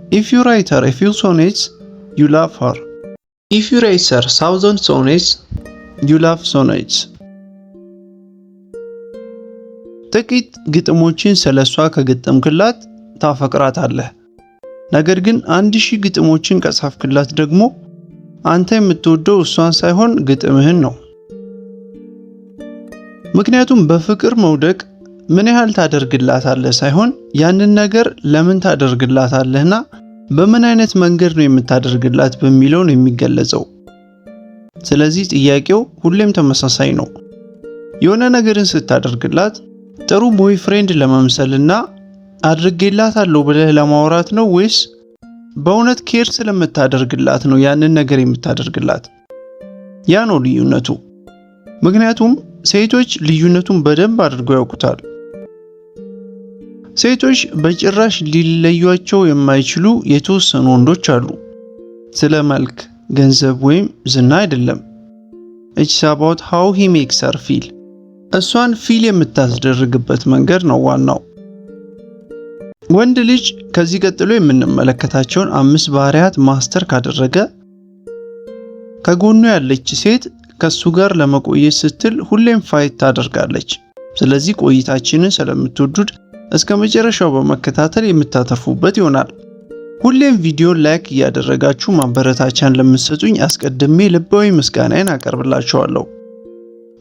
If you write her a few sonnets, you love her. If you write her 1,000 sonnets, you love sonnets. ጥቂት ግጥሞችን ስለሷ ከገጠምክላት ታፈቅራታለህ። ነገር ግን 1000 ግጥሞችን ከጻፍክላት ደግሞ አንተ የምትወደው እሷን ሳይሆን ግጥምህን ነው። ምክንያቱም በፍቅር መውደቅ ምን ያህል ታደርግላታለህ ሳይሆን ያንን ነገር ለምን ታደርግላታለህና በምን አይነት መንገድ ነው የምታደርግላት በሚለው ነው የሚገለጸው። ስለዚህ ጥያቄው ሁሌም ተመሳሳይ ነው። የሆነ ነገርን ስታደርግላት ጥሩ ቦይፍሬንድ ለመምሰልና አድርጌላታለሁ ብለህ ለማውራት ነው ወይስ በእውነት ኬር ስለምታደርግላት ነው ያንን ነገር የምታደርግላት? ያ ነው ልዩነቱ። ምክንያቱም ሴቶች ልዩነቱን በደንብ አድርገው ያውቁታል። ሴቶች በጭራሽ ሊለዩቸው የማይችሉ የተወሰኑ ወንዶች አሉ። ስለ መልክ፣ ገንዘብ ወይም ዝና አይደለም። It's about how he makes her feel. እሷን ፊል የምታስደርግበት መንገድ ነው ዋናው። ወንድ ልጅ ከዚህ ቀጥሎ የምንመለከታቸውን 5 ባህሪያት ማስተር ካደረገ ከጎኑ ያለች ሴት ከሱ ጋር ለመቆየት ስትል ሁሌም ፋይት ታደርጋለች። ስለዚህ ቆይታችንን ስለምትወዱድ እስከ መጨረሻው በመከታተል የምታተርፉበት ይሆናል። ሁሌም ቪዲዮ ላይክ እያደረጋችሁ ማበረታቻን ለምትሰጡኝ አስቀድሜ ልባዊ ምስጋናዬን አቀርብላችኋለሁ።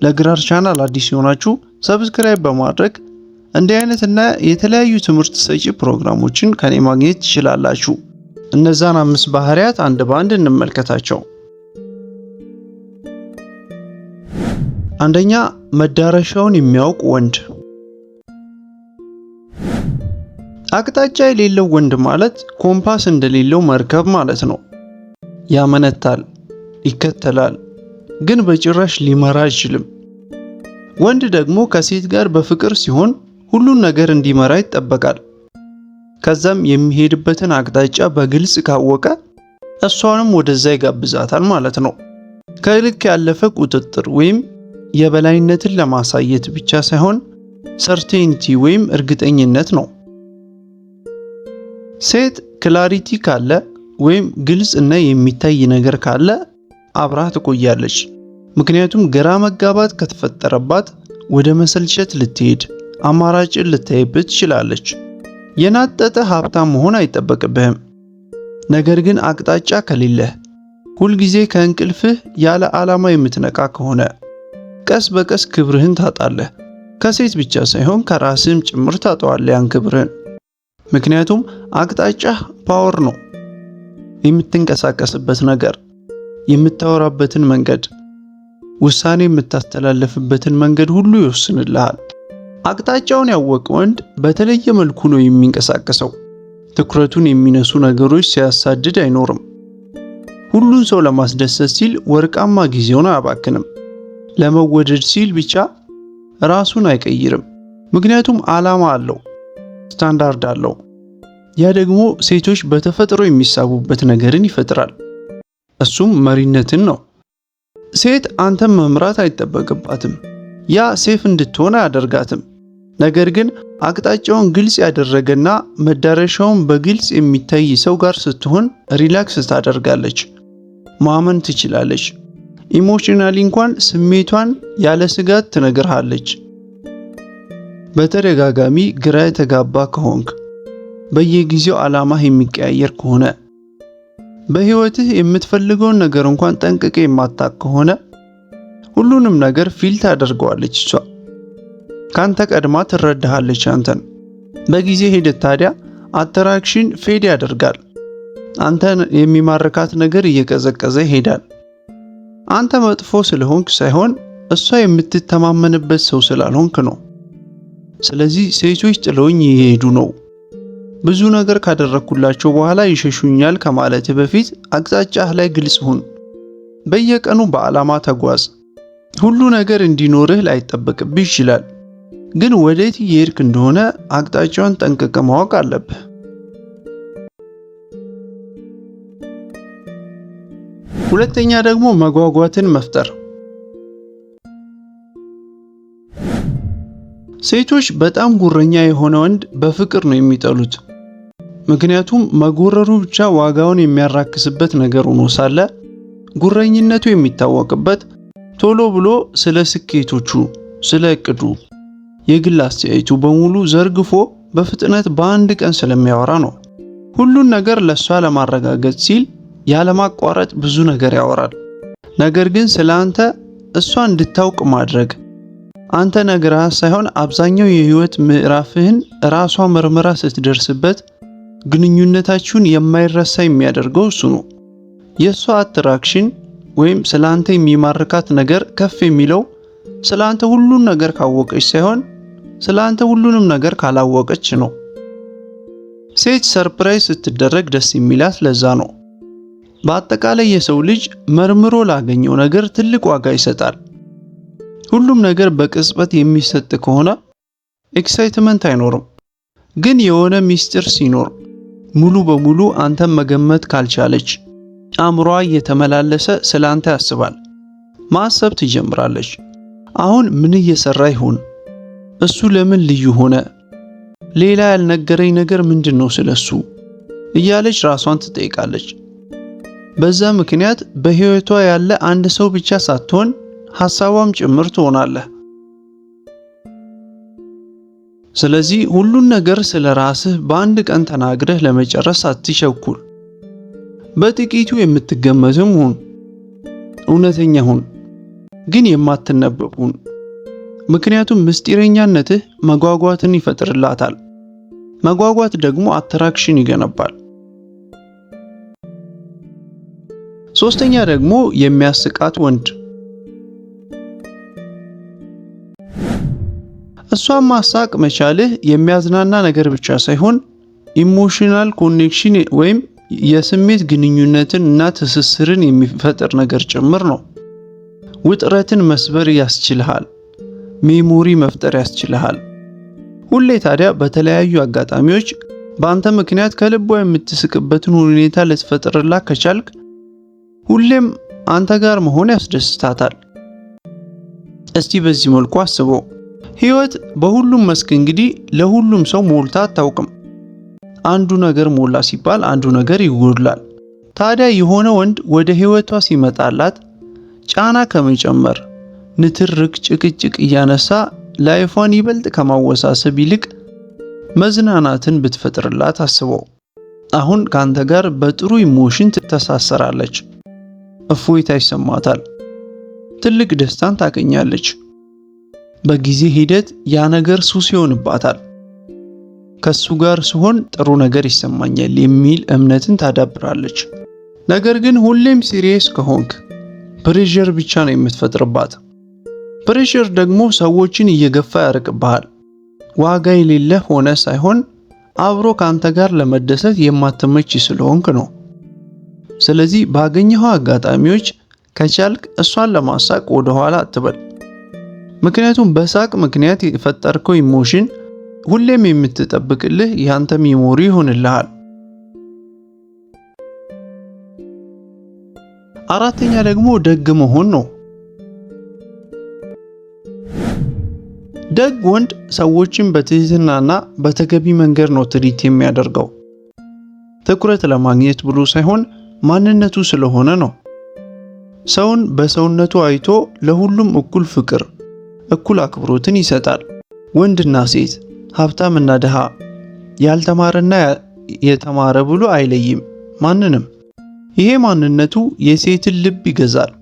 ለግራር ቻናል አዲስ የሆናችሁ ሰብስክራይብ በማድረግ እንዲህ አይነትና የተለያዩ ትምህርት ሰጪ ፕሮግራሞችን ከኔ ማግኘት ትችላላችሁ። እነዛን 5 ባህሪያት አንድ በአንድ እንመልከታቸው። አንደኛ፣ መዳረሻውን የሚያውቅ ወንድ። አቅጣጫ የሌለው ወንድ ማለት ኮምፓስ እንደሌለው መርከብ ማለት ነው። ያመነታል፣ ይከተላል፣ ግን በጭራሽ ሊመራ አይችልም። ወንድ ደግሞ ከሴት ጋር በፍቅር ሲሆን ሁሉን ነገር እንዲመራ ይጠበቃል። ከዛም የሚሄድበትን አቅጣጫ በግልጽ ካወቀ እሷንም ወደዛ ይጋብዛታል ማለት ነው። ከልክ ያለፈ ቁጥጥር ወይም የበላይነትን ለማሳየት ብቻ ሳይሆን ሰርቴኒቲ ወይም እርግጠኝነት ነው። ሴት ክላሪቲ ካለ ወይም ግልጽ እና የሚታይ ነገር ካለ አብራ ትቆያለች። ምክንያቱም ግራ መጋባት ከተፈጠረባት ወደ መሰልቸት ልትሄድ አማራጭን ልታይበት ትችላለች። የናጠጠ ሀብታም መሆን አይጠበቅብህም። ነገር ግን አቅጣጫ ከሌለህ፣ ሁልጊዜ ከእንቅልፍህ ያለ ዓላማ የምትነቃ ከሆነ ቀስ በቀስ ክብርህን ታጣለህ። ከሴት ብቻ ሳይሆን ከራስህም ጭምር ታጣዋለህ ያን ክብርህን። ምክንያቱም አቅጣጫህ ፓወር ነው። የምትንቀሳቀስበት ነገር፣ የምታወራበትን መንገድ፣ ውሳኔ የምታስተላልፍበትን መንገድ ሁሉ ይወስንልሃል። አቅጣጫውን ያወቀ ወንድ በተለየ መልኩ ነው የሚንቀሳቀሰው። ትኩረቱን የሚነሱ ነገሮች ሲያሳድድ አይኖርም። ሁሉን ሰው ለማስደሰት ሲል ወርቃማ ጊዜውን አያባክንም። ለመወደድ ሲል ብቻ ራሱን አይቀይርም። ምክንያቱም ዓላማ አለው፣ ስታንዳርድ አለው። ያ ደግሞ ሴቶች በተፈጥሮ የሚሳቡበት ነገርን ይፈጥራል። እሱም መሪነትን ነው። ሴት አንተን መምራት አይጠበቅባትም። ያ ሴፍ እንድትሆን አያደርጋትም። ነገር ግን አቅጣጫውን ግልጽ ያደረገና መዳረሻውን በግልጽ የሚታይ ሰው ጋር ስትሆን ሪላክስ ታደርጋለች፣ ማመን ትችላለች። ኢሞሽናሊ እንኳን ስሜቷን ያለ ስጋት ትነግርሃለች። በተደጋጋሚ ግራ የተጋባ ከሆንክ፣ በየጊዜው ዓላማህ የሚቀያየር ከሆነ፣ በህይወትህ የምትፈልገውን ነገር እንኳን ጠንቅቀ የማታቅ ከሆነ ሁሉንም ነገር ፊል ታደርገዋለች። እሷ ካንተ ቀድማ ትረዳሃለች አንተን። በጊዜ ሂደት ታዲያ አትራክሽን ፌድ ያደርጋል። አንተን የሚማርካት ነገር እየቀዘቀዘ ይሄዳል። አንተ መጥፎ ስለሆንክ ሳይሆን እሷ የምትተማመንበት ሰው ስላልሆንክ ነው። ስለዚህ ሴቶች ጥለውኝ እየሄዱ ነው፣ ብዙ ነገር ካደረኩላቸው በኋላ ይሸሹኛል ከማለት በፊት አቅጣጫህ ላይ ግልጽ ሁን። በየቀኑ በዓላማ ተጓዝ። ሁሉ ነገር እንዲኖርህ ላይጠበቅብህ ይችላል፣ ግን ወዴት እየሄድክ እንደሆነ አቅጣጫውን ጠንቅቀህ ማወቅ አለብህ። ሁለተኛ ደግሞ መጓጓትን መፍጠር። ሴቶች በጣም ጉረኛ የሆነ ወንድ በፍቅር ነው የሚጠሉት። ምክንያቱም መጎረሩ ብቻ ዋጋውን የሚያራክስበት ነገር ሆኖ ሳለ ጉረኝነቱ የሚታወቅበት ቶሎ ብሎ ስለ ስኬቶቹ፣ ስለ እቅዱ፣ የግል አስተያየቱ በሙሉ ዘርግፎ በፍጥነት በአንድ ቀን ስለሚያወራ ነው። ሁሉን ነገር ለሷ ለማረጋገጥ ሲል ያለማቋረጥ ብዙ ነገር ያወራል። ነገር ግን ስለ አንተ እሷ እንድታውቅ ማድረግ አንተ ነግረሃት ሳይሆን አብዛኛው የህይወት ምዕራፍህን ራሷ መርምራ ስትደርስበት ግንኙነታችሁን የማይረሳ የሚያደርገው እሱ ነው። የሷ አትራክሽን ወይም ስላንተ የሚማርካት ነገር ከፍ የሚለው ስላንተ ሁሉን ነገር ካወቀች ሳይሆን ስላንተ ሁሉንም ነገር ካላወቀች ነው። ሴት ሰርፕራይዝ ስትደረግ ደስ የሚላት ለዛ ነው። በአጠቃላይ የሰው ልጅ መርምሮ ላገኘው ነገር ትልቅ ዋጋ ይሰጣል። ሁሉም ነገር በቅጽበት የሚሰጥ ከሆነ ኤክሳይትመንት አይኖርም። ግን የሆነ ሚስጥር ሲኖር ሙሉ በሙሉ አንተም መገመት ካልቻለች አእምሮዋ እየተመላለሰ ስላንተ ያስባል። ማሰብ ትጀምራለች። አሁን ምን እየሰራ ይሆን? እሱ ለምን ልዩ ሆነ? ሌላ ያልነገረኝ ነገር ምንድነው ስለሱ? እያለች ራሷን ትጠይቃለች። በዛ ምክንያት በህይወቷ ያለ አንድ ሰው ብቻ ሳትሆን ሐሳቧም ጭምር ትሆናለህ። ስለዚህ ሁሉን ነገር ስለራስህ በአንድ ቀን ተናግረህ ለመጨረስ አትቸኩል። በጥቂቱ የምትገመትም ሁን፣ እውነተኛ ሁን፣ ግን የማትነበብ ሁን። ምክንያቱም ምስጢረኛነትህ መጓጓትን ይፈጥርላታል። መጓጓት ደግሞ አትራክሽን ይገነባል። ሶስተኛ ደግሞ የሚያስቃት ወንድ። እሷን ማሳቅ መቻልህ የሚያዝናና ነገር ብቻ ሳይሆን ኢሞሽናል ኮኔክሽን ወይም የስሜት ግንኙነትን እና ትስስርን የሚፈጥር ነገር ጭምር ነው። ውጥረትን መስበር ያስችልሃል። ሜሞሪ መፍጠር ያስችልሃል። ሁሌ ታዲያ በተለያዩ አጋጣሚዎች በአንተ ምክንያት ከልቧ የምትስቅበትን ሁኔታ ልትፈጥርላት ከቻልክ ሁሌም አንተ ጋር መሆን ያስደስታታል። እስቲ በዚህ መልኩ አስበው። ህይወት በሁሉም መስክ እንግዲህ ለሁሉም ሰው ሞልታ አታውቅም። አንዱ ነገር ሞላ ሲባል አንዱ ነገር ይጎድላል። ታዲያ የሆነ ወንድ ወደ ህይወቷ ሲመጣላት ጫና ከመጨመር ንትርክ፣ ጭቅጭቅ እያነሳ ላይፏን ይበልጥ ከማወሳሰብ ይልቅ መዝናናትን ብትፈጥርላት አስበው። አሁን ካንተ ጋር በጥሩ ኢሞሽን ትተሳሰራለች። እፎይታ ይሰማታል። ትልቅ ደስታን ታገኛለች። በጊዜ ሂደት ያ ነገር ሱስ ይሆንባታል። ከሱ ጋር ሲሆን ጥሩ ነገር ይሰማኛል የሚል እምነትን ታዳብራለች። ነገር ግን ሁሌም ሲሪየስ ከሆንክ ፕሬሸር ብቻ ነው የምትፈጥርባት። ፕሬሸር ደግሞ ሰዎችን እየገፋ ያርቅብሃል። ዋጋ የሌለህ ሆነ ሳይሆን አብሮ ካንተ ጋር ለመደሰት የማትመች ስለሆንክ ነው። ስለዚህ ባገኘኸው አጋጣሚዎች ከቻልክ እሷን ለማሳቅ ወደ ኋላ አትበል። ምክንያቱም በሳቅ ምክንያት የፈጠርከው ኢሞሽን ሁሌም የምትጠብቅልህ ያንተ ሜሞሪ ይሆንልሃል። አራተኛ ደግሞ ደግ መሆን ነው። ደግ ወንድ ሰዎችን በትህትናና በተገቢ መንገድ ነው ትሪት የሚያደርገው። ትኩረት ለማግኘት ብሎ ሳይሆን ማንነቱ ስለሆነ ነው። ሰውን በሰውነቱ አይቶ ለሁሉም እኩል ፍቅር፣ እኩል አክብሮትን ይሰጣል። ወንድና ሴት፣ ሀብታምና ድሃ፣ ያልተማረና የተማረ ብሎ አይለይም ማንንም። ይሄ ማንነቱ የሴትን ልብ ይገዛል።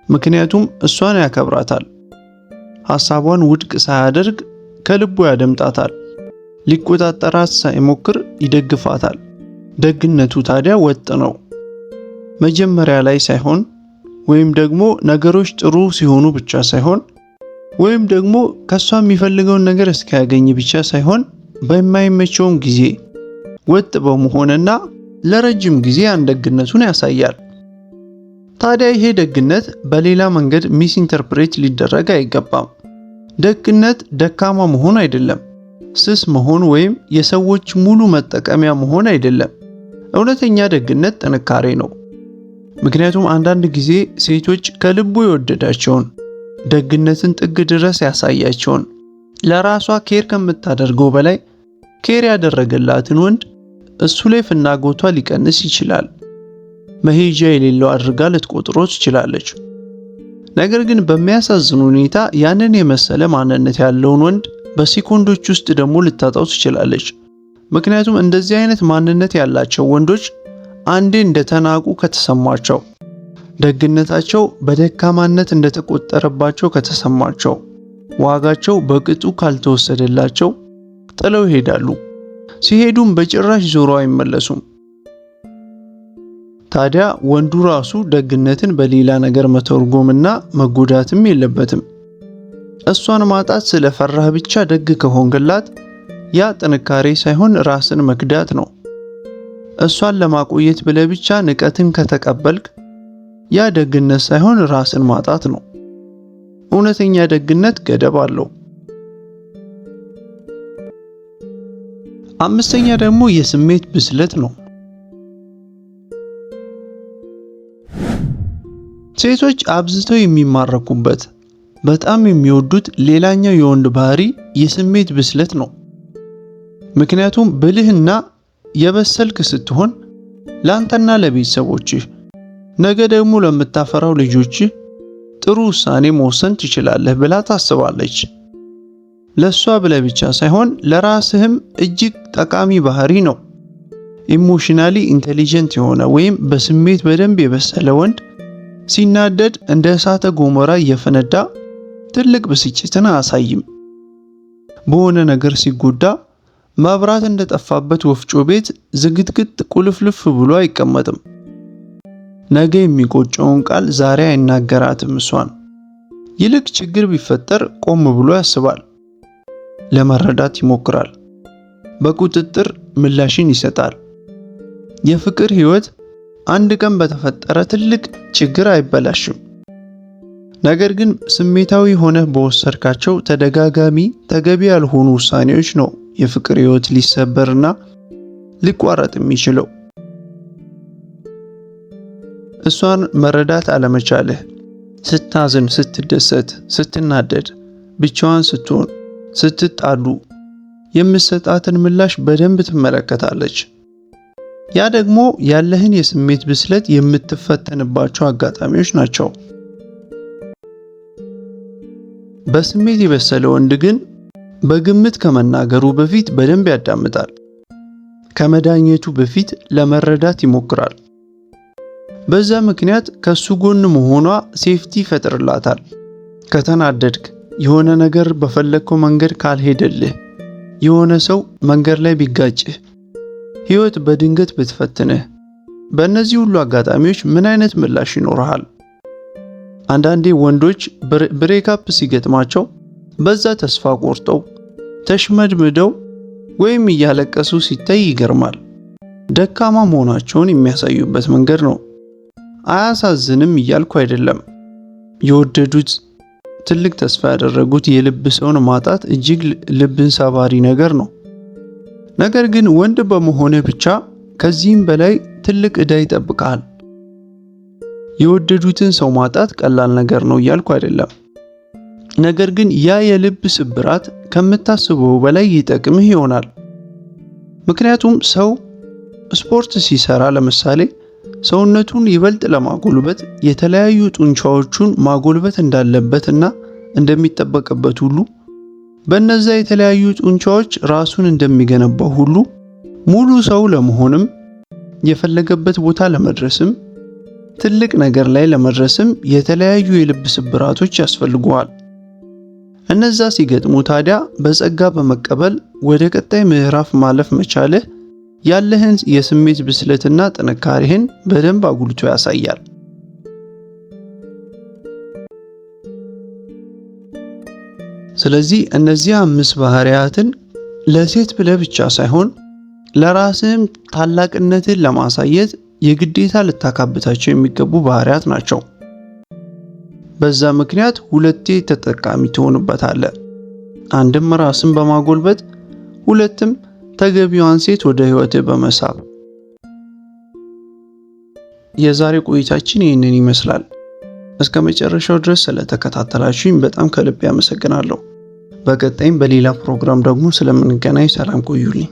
ምክንያቱም እሷን ያከብራታል። ሐሳቧን ውድቅ ሳያደርግ ከልቡ ያደምጣታል። ሊቆጣጠራት ሳይሞክር ይደግፋታል። ደግነቱ ታዲያ ወጥ ነው። መጀመሪያ ላይ ሳይሆን ወይም ደግሞ ነገሮች ጥሩ ሲሆኑ ብቻ ሳይሆን ወይም ደግሞ ከሷ የሚፈልገውን ነገር እስኪያገኝ ብቻ ሳይሆን በማይመቸውም ጊዜ ወጥ በመሆንና ለረጅም ጊዜ አንደግነቱን ያሳያል። ታዲያ ይሄ ደግነት በሌላ መንገድ ሚስ ኢንተርፕሬት ሊደረግ አይገባም። ደግነት ደካማ መሆን አይደለም። ስስ መሆን ወይም የሰዎች ሙሉ መጠቀሚያ መሆን አይደለም። እውነተኛ ደግነት ጥንካሬ ነው። ምክንያቱም አንዳንድ ጊዜ ሴቶች ከልቡ የወደዳቸውን ደግነትን ጥግ ድረስ ያሳያቸውን ለራሷ ኬር ከምታደርገው በላይ ኬር ያደረገላትን ወንድ እሱ ላይ ፍላጎቷ ሊቀንስ ይችላል። መሄጃ የሌለው አድርጋ ልትቆጥሮ ትችላለች። ነገር ግን በሚያሳዝን ሁኔታ ያንን የመሰለ ማንነት ያለውን ወንድ በሴኮንዶች ውስጥ ደግሞ ልታጣው ትችላለች። ምክንያቱም እንደዚህ አይነት ማንነት ያላቸው ወንዶች አንዴ እንደተናቁ ከተሰማቸው፣ ደግነታቸው በደካማነት እንደተቆጠረባቸው ከተሰማቸው፣ ዋጋቸው በቅጡ ካልተወሰደላቸው ጥለው ይሄዳሉ። ሲሄዱም በጭራሽ ዞሮ አይመለሱም። ታዲያ ወንዱ ራሱ ደግነትን በሌላ ነገር መተርጎምና መጎዳትም የለበትም። እሷን ማጣት ስለፈራህ ብቻ ደግ ከሆንክላት ያ ጥንካሬ ሳይሆን ራስን መክዳት ነው። እሷን ለማቆየት ብለህ ብቻ ንቀትን ከተቀበልክ ያ ደግነት ሳይሆን ራስን ማጣት ነው። እውነተኛ ደግነት ገደብ አለው። አምስተኛ ደግሞ የስሜት ብስለት ነው። ሴቶች አብዝተው የሚማረኩበት በጣም የሚወዱት ሌላኛው የወንድ ባህሪ የስሜት ብስለት ነው። ምክንያቱም ብልህና የበሰልክ ስትሆን ላንተና ለቤተሰቦችህ ነገ ደግሞ ለምታፈራው ልጆችህ ጥሩ ውሳኔ መወሰን ትችላለህ ብላ ታስባለች። ለሷ ብለህ ብቻ ሳይሆን ለራስህም እጅግ ጠቃሚ ባህሪ ነው። ኢሞሽናሊ ኢንተሊጀንት የሆነ ወይም በስሜት በደንብ የበሰለ ወንድ ሲናደድ እንደ እሳተ ገሞራ እየፈነዳ ትልቅ ብስጭትን አያሳይም። በሆነ ነገር ሲጎዳ መብራት እንደጠፋበት ወፍጮ ቤት ዝግትግት ቁልፍልፍ ብሎ አይቀመጥም። ነገ የሚቆጨውን ቃል ዛሬ አይናገራትም። እሷን ይልቅ ችግር ቢፈጠር ቆም ብሎ ያስባል፣ ለመረዳት ይሞክራል፣ በቁጥጥር ምላሽን ይሰጣል። የፍቅር ህይወት አንድ ቀን በተፈጠረ ትልቅ ችግር አይበላሽም። ነገር ግን ስሜታዊ ሆነህ በወሰድካቸው ተደጋጋሚ ተገቢ ያልሆኑ ውሳኔዎች ነው የፍቅር ህይወት ሊሰበርና ሊቋረጥ የሚችለው። እሷን መረዳት አለመቻልህ፣ ስታዝን፣ ስትደሰት፣ ስትናደድ፣ ብቻዋን ስትሆን፣ ስትጣሉ የምትሰጣትን ምላሽ በደንብ ትመለከታለች። ያ ደግሞ ያለህን የስሜት ብስለት የምትፈተንባቸው አጋጣሚዎች ናቸው። በስሜት የበሰለ ወንድ ግን በግምት ከመናገሩ በፊት በደንብ ያዳምጣል። ከመዳኘቱ በፊት ለመረዳት ይሞክራል። በዛ ምክንያት ከሱ ጎን መሆኗ ሴፍቲ ይፈጥርላታል። ከተናደድክ፣ የሆነ ነገር በፈለግከው መንገድ ካልሄደልህ፣ የሆነ ሰው መንገድ ላይ ቢጋጭህ፣ ህይወት በድንገት ብትፈትንህ፣ በእነዚህ ሁሉ አጋጣሚዎች ምን አይነት ምላሽ ይኖርሃል? አንዳንዴ ወንዶች ብሬክአፕ ሲገጥማቸው በዛ ተስፋ ቆርጠው ተሽመድምደው ወይም እያለቀሱ ሲታይ ይገርማል። ደካማ መሆናቸውን የሚያሳዩበት መንገድ ነው። አያሳዝንም እያልኩ አይደለም። የወደዱት ትልቅ ተስፋ ያደረጉት የልብ ሰውን ማጣት እጅግ ልብን ሰባሪ ነገር ነው። ነገር ግን ወንድ በመሆንህ ብቻ ከዚህም በላይ ትልቅ ዕዳ ይጠብቃል። የወደዱትን ሰው ማጣት ቀላል ነገር ነው እያልኩ አይደለም። ነገር ግን ያ የልብ ስብራት ከምታስበው በላይ ይጠቅምህ ይሆናል። ምክንያቱም ሰው ስፖርት ሲሰራ ለምሳሌ ሰውነቱን ይበልጥ ለማጎልበት የተለያዩ ጡንቻዎቹን ማጎልበት እንዳለበትና እንደሚጠበቅበት ሁሉ በእነዛ የተለያዩ ጡንቻዎች ራሱን እንደሚገነባው ሁሉ ሙሉ ሰው ለመሆንም የፈለገበት ቦታ ለመድረስም ትልቅ ነገር ላይ ለመድረስም የተለያዩ የልብ ስብራቶች ያስፈልጉዋል። እነዛ ሲገጥሙ ታዲያ በጸጋ በመቀበል ወደ ቀጣይ ምዕራፍ ማለፍ መቻልህ ያለህን የስሜት ብስለትና ጥንካሬህን በደንብ አጉልቶ ያሳያል። ስለዚህ እነዚህ 5 ባህሪያትን ለሴት ብለህ ብቻ ሳይሆን ለራስህም ታላቅነትን ለማሳየት የግዴታ ልታካብታቸው የሚገቡ ባህሪያት ናቸው። በዛ ምክንያት ሁለቴ ተጠቃሚ ትሆንበታለህ። አንድም ራስን በማጎልበት፣ ሁለትም ተገቢዋን ሴት ወደ ህይወትህ በመሳብ። የዛሬ ቆይታችን ይህንን ይመስላል። እስከ መጨረሻው ድረስ ስለተከታተላችሁኝ በጣም ከልብ ያመሰግናለሁ። በቀጣይም በሌላ ፕሮግራም ደግሞ ስለምንገናኝ ሰላም ቆዩልኝ።